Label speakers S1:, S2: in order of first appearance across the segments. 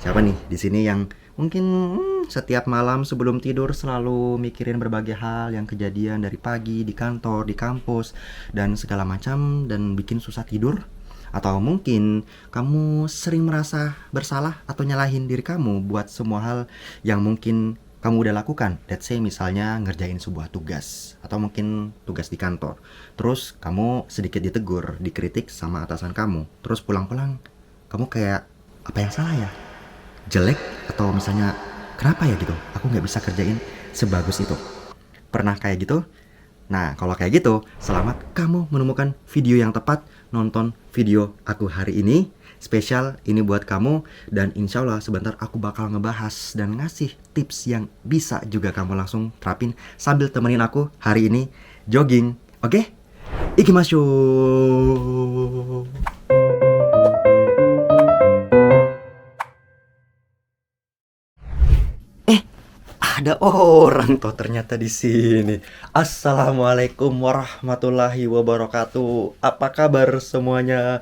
S1: Siapa nih di sini yang mungkin setiap malam sebelum tidur selalu mikirin berbagai hal yang kejadian dari pagi di kantor, di kampus, dan segala macam dan bikin susah tidur? Atau mungkin kamu sering merasa bersalah atau nyalahin diri kamu buat semua hal yang mungkin kamu udah lakukan. Let's say misalnya ngerjain sebuah tugas atau mungkin tugas di kantor. Terus kamu sedikit ditegur, dikritik sama atasan kamu. Terus pulang-pulang kamu kayak, apa yang salah ya? Jelek atau misalnya kenapa ya gitu? Aku nggak bisa kerjain sebagus itu. Pernah kayak gitu? Nah, kalau kayak gitu, selamat kamu menemukan video yang tepat. Nonton video aku hari ini. Spesial ini buat kamu. Dan insya Allah sebentar aku bakal ngebahas dan ngasih tips yang bisa juga kamu langsung terapin sambil temenin aku hari ini jogging. Oke? Ikimasyo. Ada orang tuh ternyata di sini. Assalamualaikum warahmatullahi wabarakatuh. Apa kabar semuanya?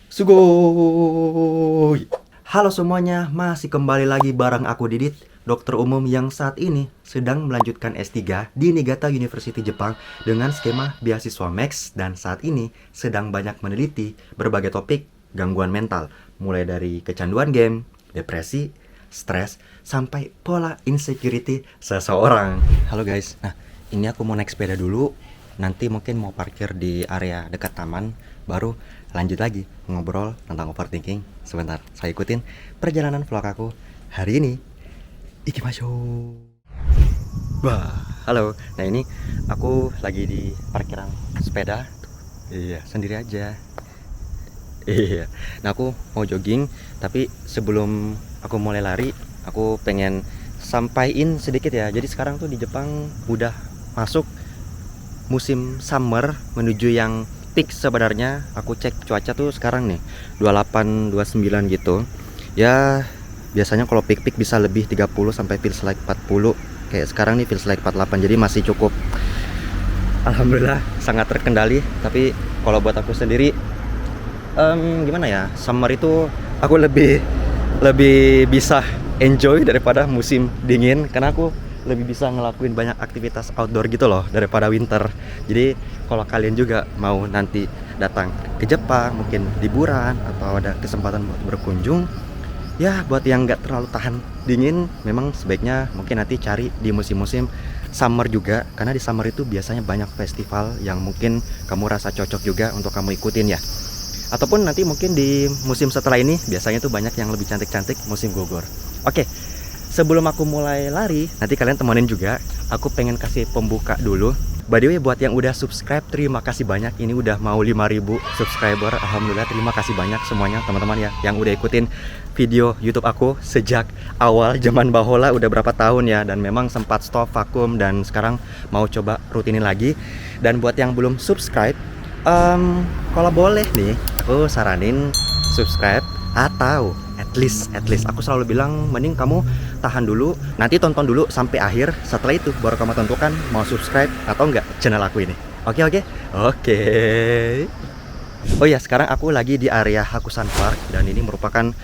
S1: Sugoi. Halo semuanya, masih kembali lagi bareng aku Didit, dokter umum yang saat ini sedang melanjutkan S3 di Niigata University Jepang dengan skema beasiswa Max dan saat ini sedang banyak meneliti berbagai topik gangguan mental, mulai dari kecanduan game, depresi, stres, sampai pola insecurity seseorang. Halo guys, nah ini aku mau naik sepeda dulu. Nanti mungkin mau parkir di area dekat taman, baru lanjut lagi ngobrol tentang overthinking. Sebentar, saya ikutin perjalanan vlog aku hari ini. Ikimasyo. Wah, halo. Nah ini aku lagi di parkiran sepeda. Iya, sendiri aja. Iya. Nah aku mau jogging, tapi sebelum aku mulai lari, aku pengen sampaiin sedikit ya. Jadi sekarang tuh di Jepang udah masuk musim summer menuju yang peak sebenarnya. Aku cek cuaca tuh sekarang nih 28 29 gitu. Ya biasanya kalau peak bisa lebih 30 sampai feels like 40. Kayak sekarang nih feels like 48. Jadi masih cukup, alhamdulillah sangat terkendali. Tapi kalau buat aku sendiri gimana ya, summer itu aku lebih bisa enjoy daripada musim dingin, karena aku lebih bisa ngelakuin banyak aktivitas outdoor gitu loh daripada winter. Jadi kalau kalian juga mau nanti datang ke Jepang, mungkin liburan atau ada kesempatan buat berkunjung, ya buat yang nggak terlalu tahan dingin, memang sebaiknya mungkin nanti cari di musim-musim summer juga, karena di summer itu biasanya banyak festival yang mungkin kamu rasa cocok juga untuk kamu ikutin ya. Ataupun nanti mungkin di musim setelah ini biasanya tuh banyak yang lebih cantik-cantik, musim gugur. Oke, sebelum aku mulai lari, nanti kalian temenin juga. Aku pengen kasih pembuka dulu. By the way, buat yang udah subscribe, terima kasih banyak. Ini udah mau 5.000 subscriber. Alhamdulillah, terima kasih banyak semuanya teman-teman ya yang udah ikutin video YouTube aku sejak awal zaman Bahola, udah berapa tahun ya. Dan memang sempat stop vakum dan sekarang mau coba rutinin lagi. Dan buat yang belum subscribe, kalau boleh nih, aku saranin subscribe, atau at least aku selalu bilang mending kamu tahan dulu, nanti tonton dulu sampai akhir. Setelah itu baru kamu tentukan mau subscribe atau enggak channel aku ini. Oke. Oh ya, sekarang aku lagi di area Hakusan Park dan ini merupakan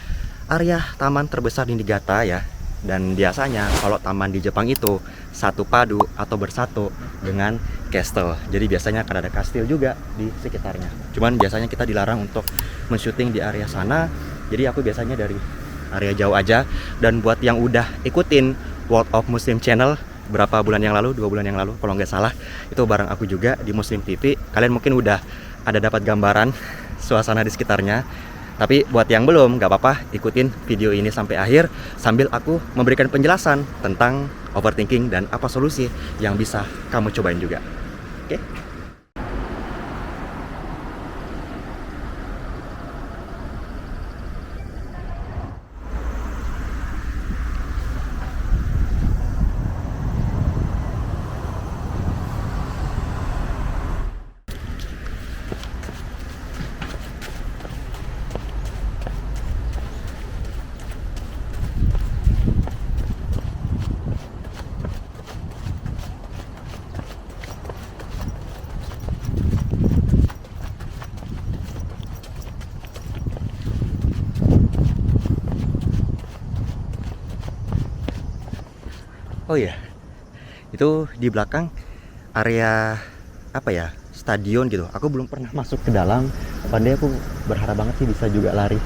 S1: area taman terbesar di Niigata ya. Dan biasanya kalau taman di Jepang itu satu padu atau bersatu dengan castle. Jadi biasanya akan ada kastil juga di sekitarnya. Cuman biasanya kita dilarang untuk men-syuting di area sana. Jadi aku biasanya dari area jauh aja. Dan buat yang udah ikutin World of Muslim Channel berapa bulan yang lalu, 2 bulan yang lalu kalau nggak salah, itu bareng aku juga di Muslim TV. Kalian mungkin udah ada dapat gambaran suasana di sekitarnya. Tapi buat yang belum, nggak apa-apa, ikutin video ini sampai akhir sambil aku memberikan penjelasan tentang overthinking dan apa solusi yang bisa kamu cobain juga. Oke? Oh iya, itu di belakang area apa ya, stadion gitu. Aku belum pernah masuk ke dalam. Pandai aku berharap banget sih bisa juga lari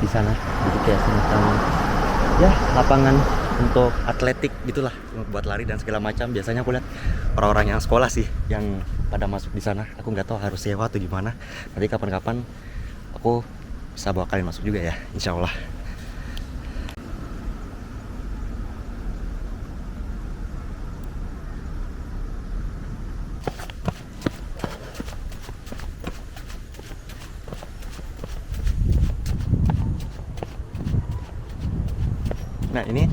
S1: di sana. Jadi kayak semacam ya lapangan untuk atletik gitulah, buat lari dan segala macam. Biasanya aku lihat orang-orang yang sekolah sih yang pada masuk di sana. Aku nggak tahu harus sewa atau gimana. Nanti kapan-kapan aku bisa bawa kalian masuk juga ya, insya Allah. Nah ini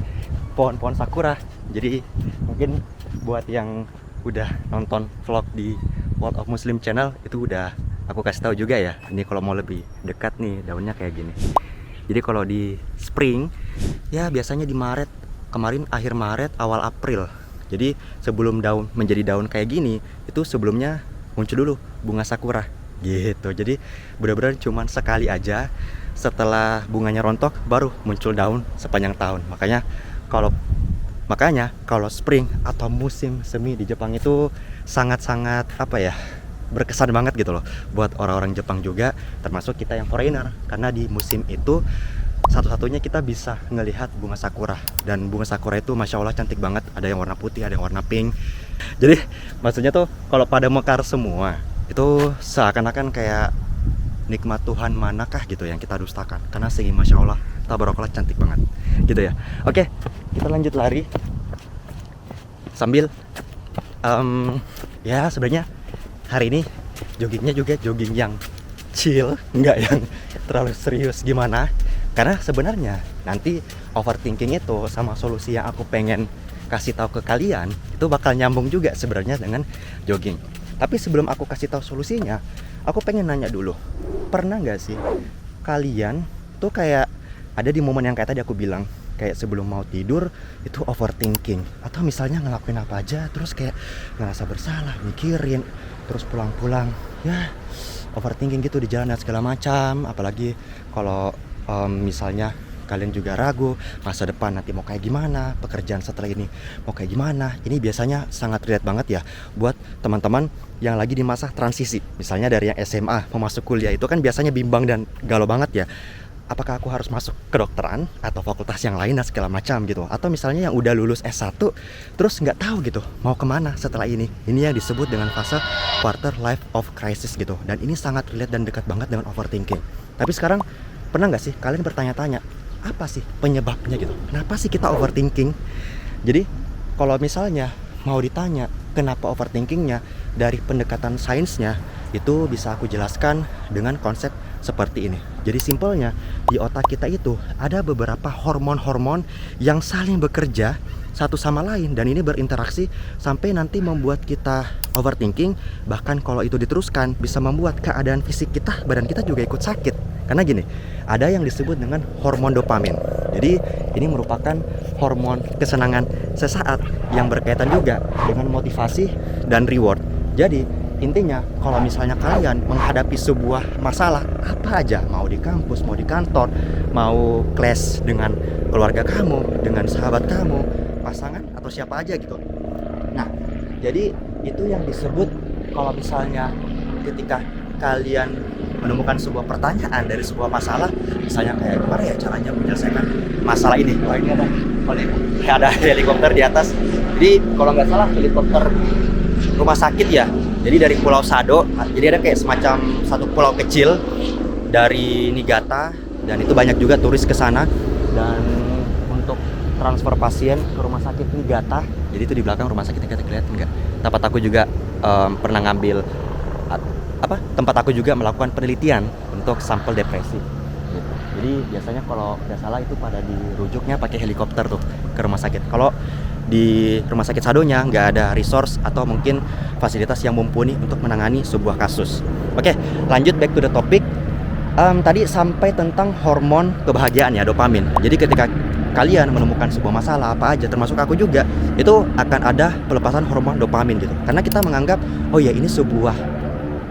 S1: pohon-pohon sakura. Jadi mungkin buat yang udah nonton vlog di World of Muslim Channel itu udah aku kasih tahu juga ya. Ini kalau mau lebih dekat nih daunnya kayak gini. Jadi kalau di spring ya biasanya di Maret, kemarin akhir Maret awal April. Jadi sebelum daun menjadi daun kayak gini itu sebelumnya muncul dulu bunga sakura gitu. Jadi benar-benar cuman sekali aja, setelah bunganya rontok baru muncul daun sepanjang tahun. Makanya kalau spring atau musim semi di Jepang itu sangat-sangat apa ya, berkesan banget gitu loh buat orang-orang Jepang juga, termasuk kita yang foreigner, karena di musim itu satu-satunya kita bisa ngelihat bunga sakura. Dan bunga sakura itu masya Allah cantik banget, ada yang warna putih, ada yang warna pink. Jadi maksudnya tuh kalau pada mekar semua itu seakan-akan kayak nikmat Tuhan manakah gitu yang kita dustakan, karena segi masya Allah tabarakallah cantik banget gitu ya. Oke, kita lanjut lari sambil ya sebenarnya hari ini joggingnya juga jogging yang chill, nggak yang terlalu serius gimana. Karena sebenarnya nanti overthinking itu sama solusi yang aku pengen kasih tahu ke kalian itu bakal nyambung juga sebenarnya dengan jogging. Tapi sebelum aku kasih tahu solusinya, aku pengen nanya dulu, pernah nggak sih kalian tuh kayak ada di momen yang kayak tadi aku bilang, kayak sebelum mau tidur itu overthinking, atau misalnya ngelakuin apa aja terus kayak ngerasa bersalah, mikirin, terus pulang-pulang ya overthinking gitu di jalan dan segala macam. Apalagi kalau misalnya kalian juga ragu masa depan nanti mau kayak gimana, pekerjaan setelah ini mau kayak gimana. Ini biasanya sangat relate banget ya buat teman-teman yang lagi di masa transisi. Misalnya dari yang SMA mau masuk kuliah itu kan biasanya bimbang dan galau banget ya. Apakah aku harus masuk kedokteran atau fakultas yang lain dan segala macam gitu. Atau misalnya yang udah lulus S1 terus nggak tahu gitu mau kemana setelah ini. Ini yang disebut dengan fase quarter life of crisis gitu. Dan ini sangat relate dan dekat banget dengan overthinking. Tapi sekarang pernah nggak sih kalian bertanya-tanya, apa sih penyebabnya gitu? Kenapa sih kita overthinking? Jadi kalau misalnya mau ditanya kenapa overthinkingnya, dari pendekatan sainsnya itu bisa aku jelaskan dengan konsep seperti ini. Jadi simpelnya di otak kita itu ada beberapa hormon-hormon yang saling bekerja satu sama lain, dan ini berinteraksi sampai nanti membuat kita overthinking. Bahkan kalau itu diteruskan bisa membuat keadaan fisik kita, badan kita juga ikut sakit. Karena gini, ada yang disebut dengan hormon dopamin. Jadi ini merupakan hormon kesenangan sesaat yang berkaitan juga dengan motivasi dan reward. Jadi intinya kalau misalnya kalian menghadapi sebuah masalah apa aja, mau di kampus, mau di kantor, mau clash dengan keluarga kamu, dengan sahabat kamu, pasangan atau siapa aja gitu. Nah, jadi itu yang disebut kalau misalnya ketika kalian menemukan sebuah pertanyaan dari sebuah masalah, misalnya kayak gimana ya caranya menyelesaikan masalah ini. Wah, ini ada helikopter di atas. Jadi kalau nggak salah helikopter rumah sakit ya. Jadi dari Pulau Sado, jadi ada kayak semacam satu pulau kecil dari Niigata, dan itu banyak juga turis ke sana. Dan untuk transfer pasien ke rumah sakit Niigata, jadi itu di belakang rumah sakit Niigata, kelihatan nggak? Tempat aku juga pernah ngambil tempat aku juga melakukan penelitian untuk sampel depresi gitu. Jadi biasanya kalau nggak salah itu pada dirujuknya pakai helikopter tuh ke rumah sakit. Kalau di rumah sakit Sadonya nggak ada resource atau mungkin fasilitas yang mumpuni untuk menangani sebuah kasus. Oke, lanjut back to the topic. Tadi sampai tentang hormon kebahagiaan ya, dopamin. Jadi ketika kalian menemukan sebuah masalah apa aja, termasuk aku juga, itu akan ada pelepasan hormon dopamin gitu. Karena kita menganggap, oh ya ini sebuah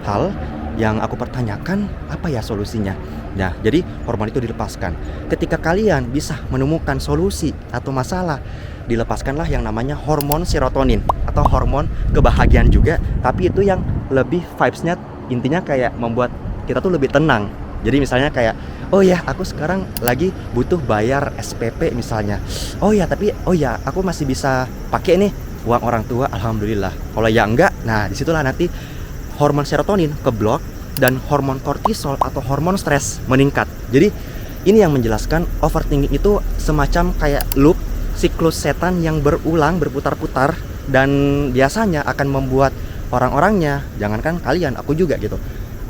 S1: hal yang aku pertanyakan, apa ya solusinya. Nah, jadi hormon itu dilepaskan. Ketika kalian bisa menemukan solusi atau masalah dilepaskanlah yang namanya hormon serotonin atau hormon kebahagiaan juga, tapi itu yang lebih vibes-nya intinya kayak membuat kita tuh lebih tenang. Jadi misalnya kayak, oh ya aku sekarang lagi butuh bayar SPP misalnya. Oh ya tapi oh ya aku masih bisa pakai nih uang orang tua, alhamdulillah. Kalau ya enggak, nah disitulah nanti hormon serotonin keblok dan hormon kortisol atau hormon stres meningkat. Jadi ini yang menjelaskan overthinking itu semacam kayak loop siklus setan yang berulang berputar-putar, dan biasanya akan membuat orang-orangnya, jangankan kalian, aku juga gitu,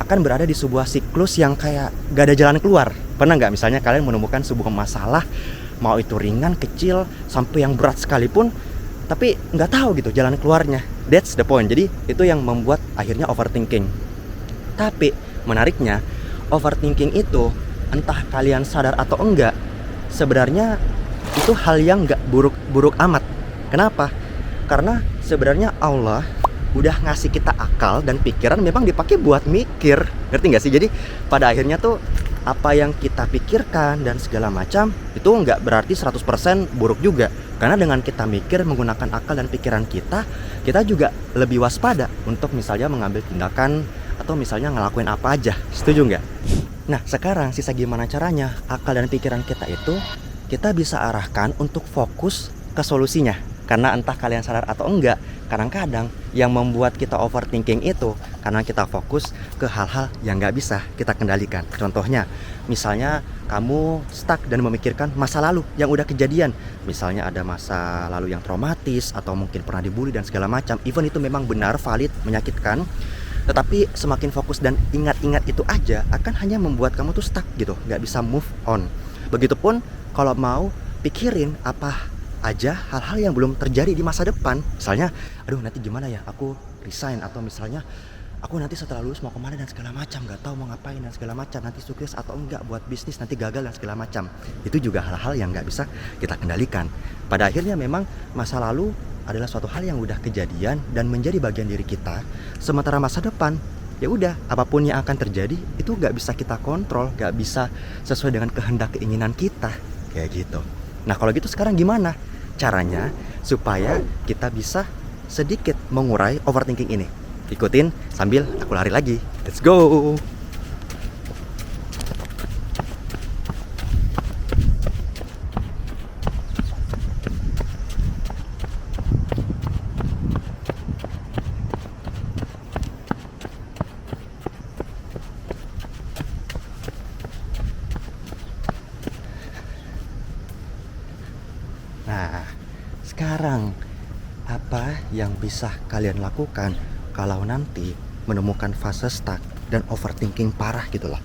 S1: akan berada di sebuah siklus yang kayak gak ada jalan keluar. Pernah nggak misalnya kalian menemukan sebuah masalah, mau itu ringan, kecil, sampai yang berat sekalipun, tapi nggak tahu gitu jalan keluarnya. That's the point. Jadi itu yang membuat akhirnya overthinking. Tapi menariknya, overthinking itu entah kalian sadar atau enggak, sebenarnya itu hal yang nggak buruk-buruk amat. Kenapa? Karena sebenarnya Allah udah ngasih kita akal dan pikiran memang dipakai buat mikir. Ngerti nggak sih? Jadi pada akhirnya tuh apa yang kita pikirkan dan segala macam itu nggak berarti 100% buruk juga. Karena dengan kita mikir menggunakan akal dan pikiran kita juga lebih waspada untuk misalnya mengambil tindakan atau misalnya ngelakuin apa aja. Setuju nggak? Nah sekarang sisa gimana caranya akal dan pikiran kita itu kita bisa arahkan untuk fokus ke solusinya. Karena entah kalian sadar atau enggak, kadang-kadang yang membuat kita overthinking itu karena kita fokus ke hal-hal yang nggak bisa kita kendalikan. Contohnya, misalnya kamu stuck dan memikirkan masa lalu yang udah kejadian. Misalnya ada masa lalu yang traumatis atau mungkin pernah dibully dan segala macam. Even itu memang benar, valid, menyakitkan. Tetapi semakin fokus dan ingat-ingat itu aja akan hanya membuat kamu tuh stuck gitu, nggak bisa move on. Begitupun kalau mau pikirin apa aja hal-hal yang belum terjadi di masa depan. Misalnya, aduh nanti gimana ya aku resign, atau misalnya aku nanti setelah lulus mau kemana dan segala macam, nggak tahu mau ngapain dan segala macam, nanti sukses atau enggak buat bisnis, nanti gagal dan segala macam. Itu juga hal-hal yang nggak bisa kita kendalikan. Pada akhirnya memang masa lalu adalah suatu hal yang udah kejadian dan menjadi bagian diri kita. Sementara masa depan, ya udah, apapun yang akan terjadi itu nggak bisa kita kontrol, nggak bisa sesuai dengan kehendak keinginan kita, kayak gitu. Nah kalau gitu sekarang gimana caranya supaya kita bisa sedikit mengurai overthinking ini? Ikutin sambil aku lari lagi. Let's go! Nah, sekarang apa yang bisa kalian lakukan kalau nanti menemukan fase stuck dan overthinking parah gitu loh.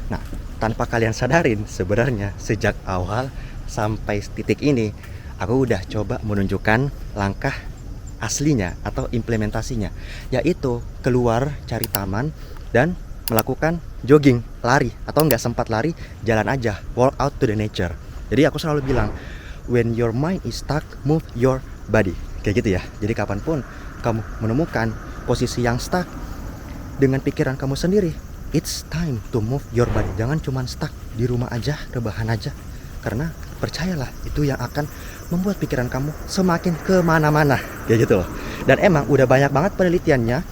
S1: Nah, tanpa kalian sadarin sebenarnya sejak awal sampai titik ini aku udah coba menunjukkan langkah aslinya atau implementasinya, yaitu keluar cari taman dan melakukan jogging, lari, atau nggak sempat lari, jalan aja, walk out to the nature. Jadi aku selalu bilang, when your mind is stuck, move your body. Kayak gitu ya. Jadi kapanpun kamu menemukan posisi yang stuck dengan pikiran kamu sendiri, it's time to move your body. Jangan cuma stuck di rumah aja, rebahan aja. Karena percayalah, itu yang akan membuat pikiran kamu semakin kemana-mana. Kayak gitu loh. Dan emang udah banyak banget penelitiannya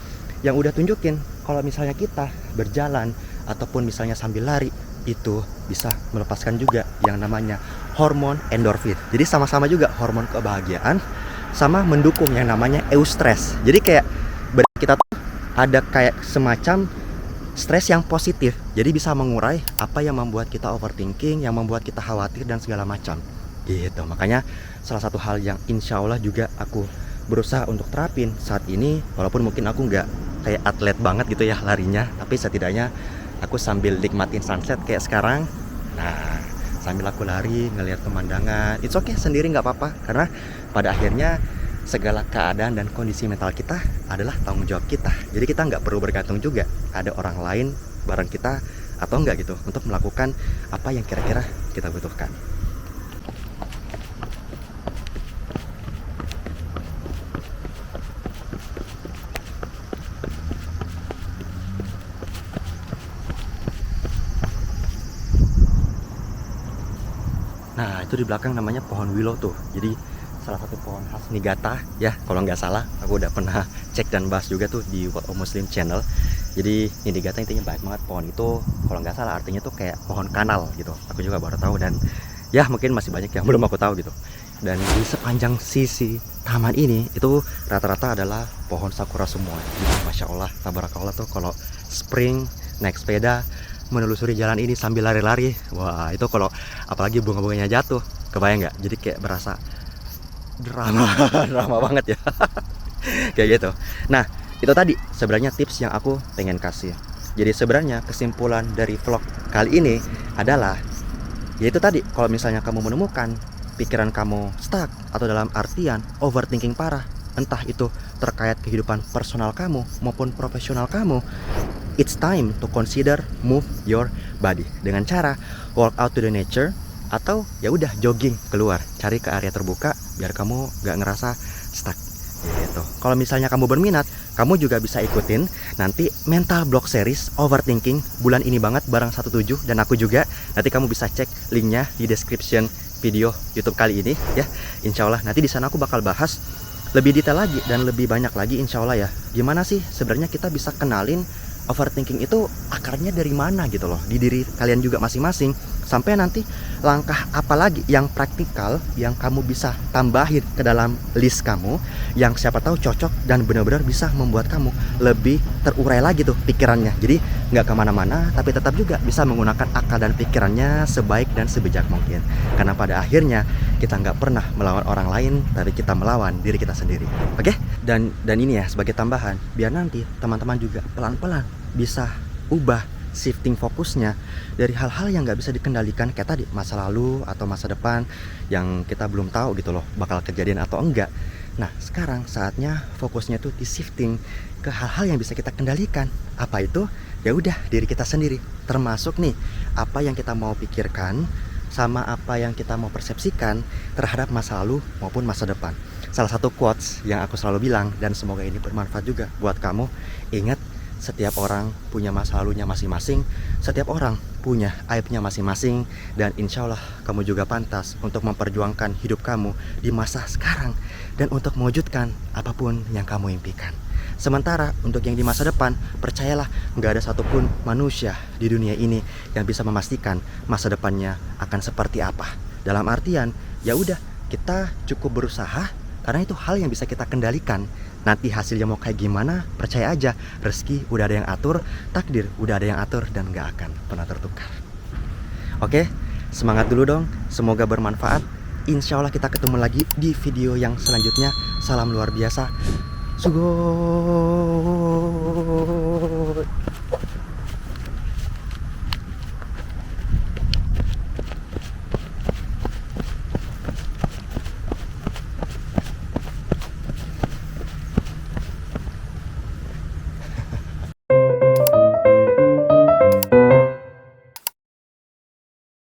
S1: yang udah tunjukin kalau misalnya kita berjalan ataupun misalnya sambil lari, itu bisa melepaskan juga yang namanya hormon endorfin. Jadi sama-sama juga hormon kebahagiaan, sama mendukung yang namanya eustress. Jadi kayak kita tuh ada kayak semacam stres yang positif. Jadi bisa mengurai apa yang membuat kita overthinking, yang membuat kita khawatir dan segala macam. Gitu. Makanya salah satu hal yang insya Allah juga aku berusaha untuk terapin saat ini, walaupun mungkin aku nggak kayak atlet banget gitu ya larinya, tapi setidaknya aku sambil nikmatin sunset kayak sekarang. Nah, sambil aku lari ngelihat pemandangan, it's okay sendiri, nggak apa-apa. Karena pada akhirnya segala keadaan dan kondisi mental kita adalah tanggung jawab kita. Jadi kita nggak perlu bergantung juga ada orang lain bareng kita atau enggak gitu untuk melakukan apa yang kira-kira kita butuhkan. Nah, itu di belakang namanya pohon willow tuh. Jadi salah satu pohon khas Niigata ya, kalau nggak salah. Aku udah pernah cek dan bahas juga tuh di World of Muslim Channel. Jadi Niigata intinya baik banget. Pohon itu kalau nggak salah artinya tuh kayak pohon kanal gitu. Aku juga baru tahu, dan ya mungkin masih banyak yang belum aku tahu gitu. Dan di sepanjang sisi taman ini itu rata-rata adalah pohon sakura semua. Jadi, Masya Allah, tabarakallah tuh kalau spring naik sepeda menelusuri jalan ini sambil lari-lari, wah itu kalau apalagi bunga-bunganya jatuh, kebayang nggak? Jadi kayak berasa drama drama banget ya. Kayak gitu. Nah, itu tadi sebenarnya tips yang aku pengen kasih. Jadi sebenarnya kesimpulan dari vlog kali ini adalah, yaitu tadi, kalau misalnya kamu menemukan pikiran kamu stuck atau dalam artian overthinking parah, entah itu terkait kehidupan personal kamu maupun profesional kamu, it's time to consider move your body dengan cara walk out to the nature, atau ya udah jogging keluar, cari ke area terbuka biar kamu gak ngerasa stuck gitu. Kalau misalnya kamu berminat, kamu juga bisa ikutin nanti mental block series overthinking bulan ini banget bareng 17 dan aku juga. Nanti kamu bisa cek linknya di description video YouTube kali ini ya. Insya Allah nanti di sana aku bakal bahas lebih detail lagi dan lebih banyak lagi insya Allah ya. Gimana sih sebenarnya kita bisa kenalin overthinking itu akarnya dari mana gitu loh, di diri kalian juga masing-masing. Sampai nanti langkah apa lagi yang praktikal yang kamu bisa tambahin ke dalam list kamu, yang siapa tahu cocok dan benar-benar bisa membuat kamu lebih terurai lagi tuh pikirannya. Jadi nggak kemana-mana, tapi tetap juga bisa menggunakan akal dan pikirannya sebaik dan sebijak mungkin. Karena pada akhirnya kita nggak pernah melawan orang lain, tapi kita melawan diri kita sendiri. Oke? Dan ini ya sebagai tambahan, biar nanti teman-teman juga pelan-pelan bisa ubah shifting fokusnya dari hal-hal yang nggak bisa dikendalikan kayak tadi masa lalu atau masa depan yang kita belum tahu gitu loh bakal kejadian atau enggak. Nah sekarang saatnya fokusnya tuh di shifting ke hal-hal yang bisa kita kendalikan. Apa itu? Ya udah diri kita sendiri, termasuk nih apa yang kita mau pikirkan sama apa yang kita mau persepsikan terhadap masa lalu maupun masa depan. Salah satu quotes yang aku selalu bilang, dan semoga ini bermanfaat juga buat kamu, ingat, setiap orang punya masa lalunya masing-masing, setiap orang punya aibnya masing-masing, dan insya Allah kamu juga pantas untuk memperjuangkan hidup kamu di masa sekarang dan untuk mewujudkan apapun yang kamu impikan. Sementara untuk yang di masa depan, percayalah nggak ada satupun manusia di dunia ini yang bisa memastikan masa depannya akan seperti apa. Dalam artian, ya udah kita cukup berusaha karena itu hal yang bisa kita kendalikan. Nanti hasilnya mau kayak gimana, percaya aja, rezeki udah ada yang atur, takdir udah ada yang atur, dan gak akan pernah tertukar. Oke, semangat dulu dong, semoga bermanfaat. Insya Allah kita ketemu lagi di video yang selanjutnya. Salam luar biasa. Sugoi.